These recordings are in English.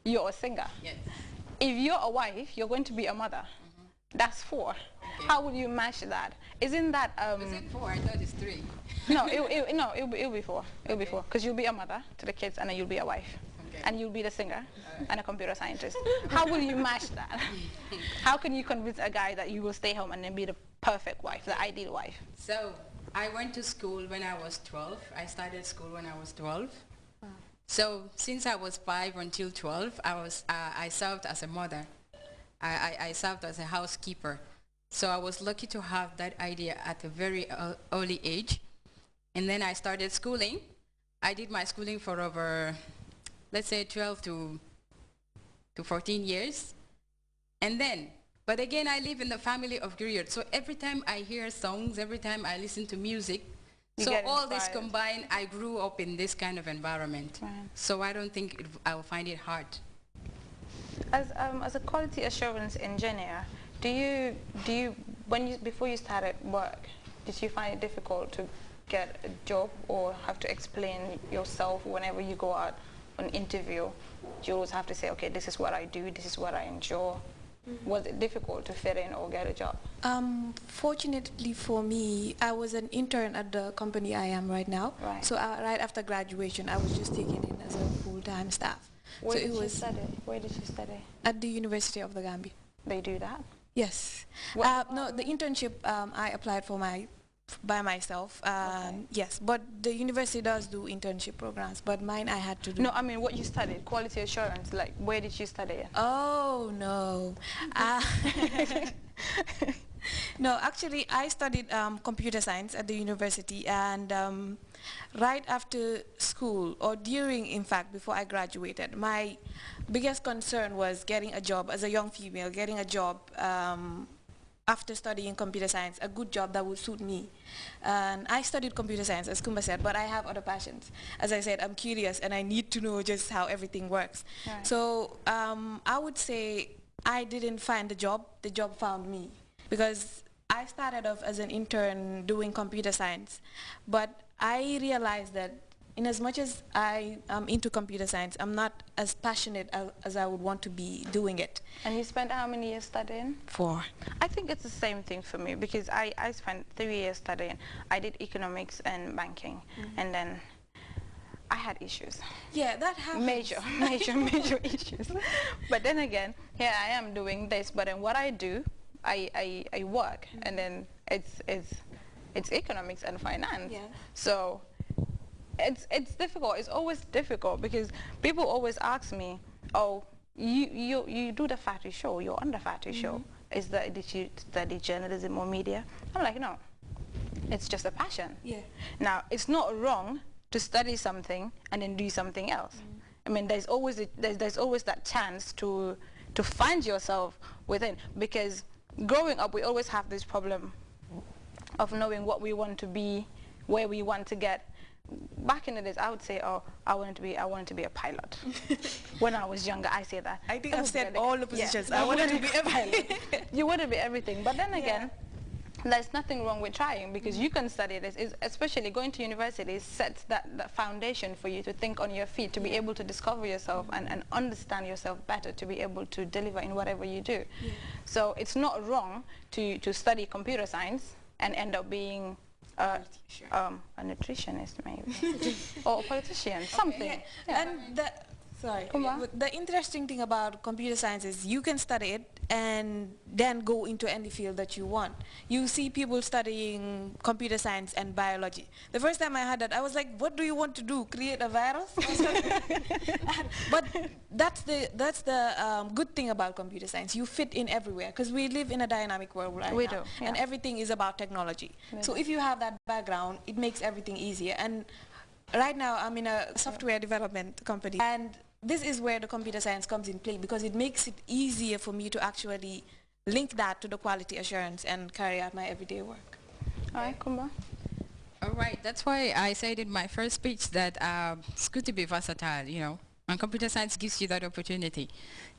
you're a singer. Yes. If you're a wife, you're going to be a mother. That's 4. Okay. How would you match that? Isn't that Is it 4? I thought it's 3. No, it'll be 4. It'll be 4 because you'll be a mother to the kids, and then you'll be a wife, and you'll be the singer and a computer scientist. How will you match that? How can you convince a guy that you will stay home and then be the perfect wife, the ideal wife? So I went to school when I was 12. I started school when I was 12. So since I was 5 until 12, I served as a mother. I served as a housekeeper. So I was lucky to have that idea at a very early age. And then I started schooling. I did my schooling for over, let's say, 12 to 14 years. And then, but again, I live in the family of griots. So every time I hear songs, every time I listen to music, so all this combined, I grew up in this kind of environment. Right. So I don't think I will find it hard. As a quality assurance engineer, before you started work, did you find it difficult to get a job or have to explain yourself whenever you go out on an interview? You always have to say, okay, this is what I do, this is what I enjoy. Was it difficult to fit in or get a job? Fortunately for me, I was an intern at the company I am right now. Right. So right after graduation, I was just taken in as a full-time staff. Where did you study? Where did you study? At the University of the Gambia. They do that? Yes. No, the internship I applied for by myself. Okay. Yes, but the university does do internship programs, but mine I had to do. No, I mean what you studied, quality assurance, like where did you study it? Oh, no. No, actually I studied computer science at the university, and right after school, or during, in fact, before I graduated, my biggest concern was getting a job as a young female, getting a job after studying computer science, a good job that would suit me. And I studied computer science, as Kumba said, but I have other passions. As I said, I'm curious and I need to know just how everything works. Right. So I would say I didn't find the job found me. Because I started off as an intern doing computer science, but I realized that in as much as I am into computer science, I'm not as passionate as I would want to be doing it. And you spent how many years studying? 4. I think it's the same thing for me, because I spent 3 years studying. I did economics and banking, and then I had issues. Yeah, that happens. Major issues. But then again, here I am doing this, but then what I do, I work, and then it's economics and finance. Yeah. So it's difficult. It's always difficult because people always ask me, oh, you do the factory show, you're on the factory show. Did you study journalism or media? I'm like, no, it's just a passion. Yeah. Now, it's not wrong to study something and then do something else. I mean, there's always that chance to find yourself within, because growing up we always have this problem of knowing what we want to be, where we want to get. Back in the days, I would say, oh, I wanted to be a pilot. When I was younger, I say that. I think I've said all the positions. Yeah, I wanted to be a pilot. You want to be everything, but then again, there's nothing wrong with trying, because you can study this. Especially going to university sets that foundation for you to think on your feet, to be able to discover yourself and understand yourself better, to be able to deliver in whatever you do. So it's not wrong to study computer science and end up being a nutritionist, maybe, or a politician, something. Yeah. And the interesting thing about computer science is you can study it and then go into any field that you want. You see people studying computer science and biology. The first time I heard that, I was like, what do you want to do? Create a virus? But that's the good thing about computer science. You fit in everywhere, because we live in a dynamic world right now. And everything is about technology. So if you have that background, it makes everything easier. And right now, I'm in a software development company, and this is where the computer science comes in play, because it makes it easier for me to actually link that to the quality assurance and carry out my everyday work. All right, Kumba. All right, that's why I said in my first speech that it's good to be versatile, you know, and computer science gives you that opportunity.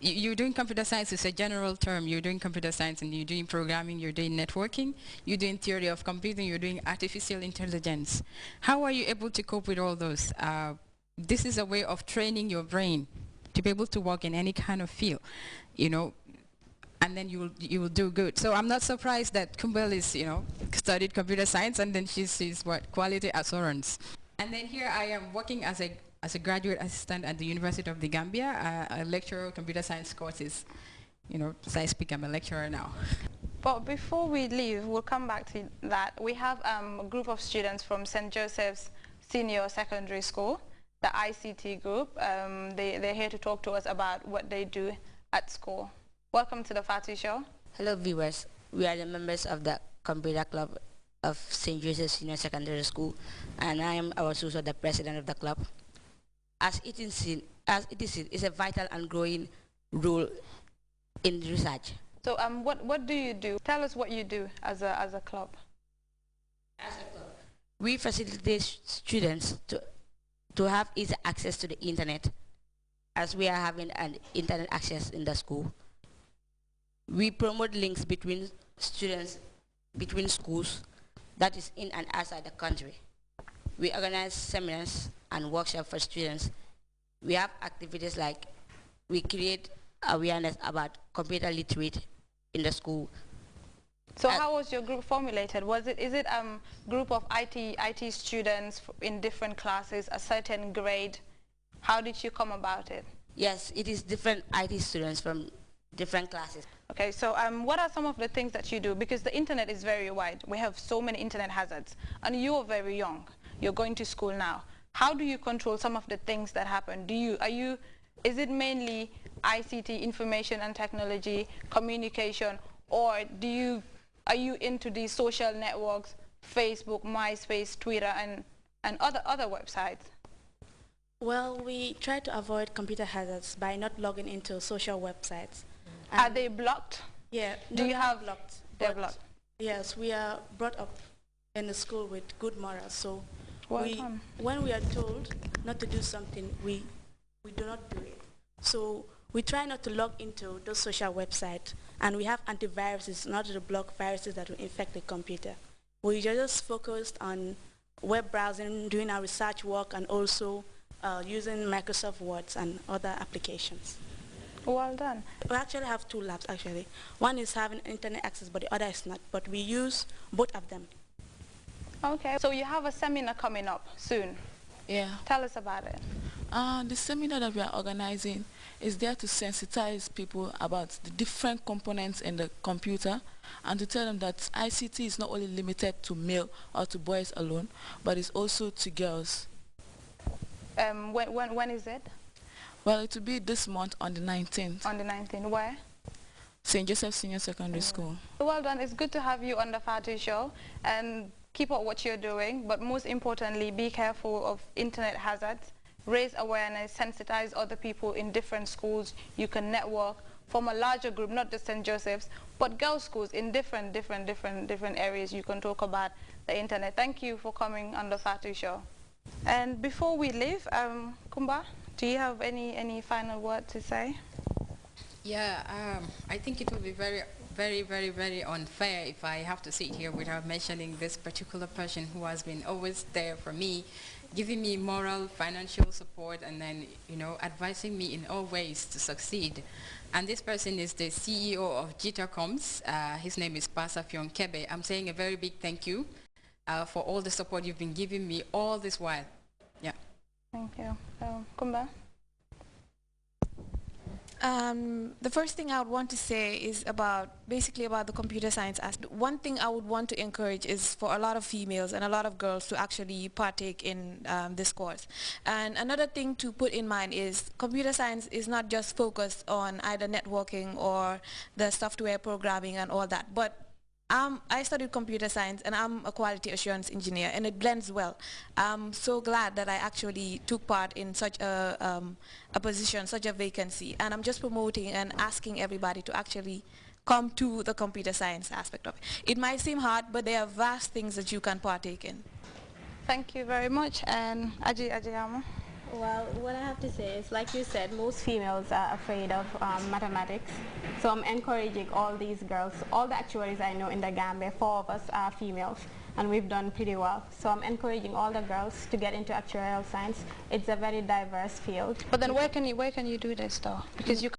You're doing computer science, it's a general term. You're doing computer science and you're doing programming, you're doing networking, you're doing theory of computing, you're doing artificial intelligence. How are you able to cope with all those? This is a way of training your brain to be able to work in any kind of field, you know, and then you will do good. So I'm not surprised that Kumbel is, you know, studied computer science, and then she's what, quality assurance. And then here I am working as a graduate assistant at the University of the Gambia, a lecturer computer science courses. You know, as I speak, I'm a lecturer now. But before we leave, we'll come back to that. We have a group of students from St. Joseph's Senior Secondary School, the ICT group. They're here to talk to us about what they do at school. Welcome to the Fatu Show. Hello viewers, we are the members of the Computer Club of St. Joseph's Senior Secondary School, and I am also the president of the club. As it is seen, it's a vital and growing role in research. So what do you do? Tell us what you do as a club. As a club, we facilitate students to have easy access to the internet, as we are having an internet access in the school. We promote links between students, between schools, that is in and outside the country. We organize seminars and workshops for students. We have activities like we create awareness about computer literate in the school. So how was your group formulated? Is it a group of IT students in different classes, a certain grade? How did you come about it? Yes, it is different IT students from different classes. Okay, so what are some of the things that you do? Because the internet is very wide. We have so many internet hazards. And you are very young. You're going to school now. How do you control some of the things that happen? Is it mainly ICT, information and technology, communication, or are you into these social networks, Facebook, MySpace, Twitter, and other websites? Well, we try to avoid computer hazards by not logging into social websites. Are they blocked? Yeah. Do you have blocked? They're blocked. Yes, we are brought up in a school with good morals. So when we are told not to do something, we do not do it. So we try not to log into those social websites, and we have antiviruses in order to block viruses that will infect the computer. We just focused on web browsing, doing our research work, and also using Microsoft Words and other applications. Well done. We actually have two labs, actually. One is having internet access, but the other is not. But we use both of them. Okay. So you have a seminar coming up soon. Yeah. Tell us about it. The seminar that we are organizing is there to sensitize people about the different components in the computer, and to tell them that ICT is not only limited to male or to boys alone, but it's also to girls. When is it? Well, it will be this month on the 19th. On the 19th, where? St. Joseph's Senior Secondary School. Well done. It's good to have you on the Fatu Show, and keep up what you're doing, but most importantly, be careful of internet hazards, raise awareness, sensitize other people in different schools. You can network, form a larger group, not just St. Joseph's, but girls' schools in different areas. You can talk about the internet. Thank you for coming on the Fatu Show. And before we leave, Kumba, do you have any final word to say? Yeah, I think it will be very unfair if I have to sit here without mentioning this particular person who has been always there for me, giving me moral, financial support, and then, you know, advising me in all ways to succeed. And this person is the CEO of Jitacoms. His name is Pasafion Kebe. I'm saying a very big thank you for all the support you've been giving me all this while. Yeah. Thank you. Kumba? The first thing I would want to say is basically about the computer science aspect. One thing I would want to encourage is for a lot of females and a lot of girls to actually partake in this course. And another thing to put in mind is computer science is not just focused on either networking or the software programming and all that, but I studied computer science and I'm a quality assurance engineer, and it blends well. I'm so glad that I actually took part in such a position, such a vacancy, and I'm just promoting and asking everybody to actually come to the computer science aspect of it. It might seem hard, but there are vast things that you can partake in. Thank you very much. And Ajayama? Well, what I have to say is, like you said, most females are afraid of mathematics. So I'm encouraging all these girls, all the actuaries I know in the Gambia, 4 of us are females. and we've done pretty well. So I'm encouraging all the girls to get into actuarial science. It's a very diverse field. But then where can you do this though? Because you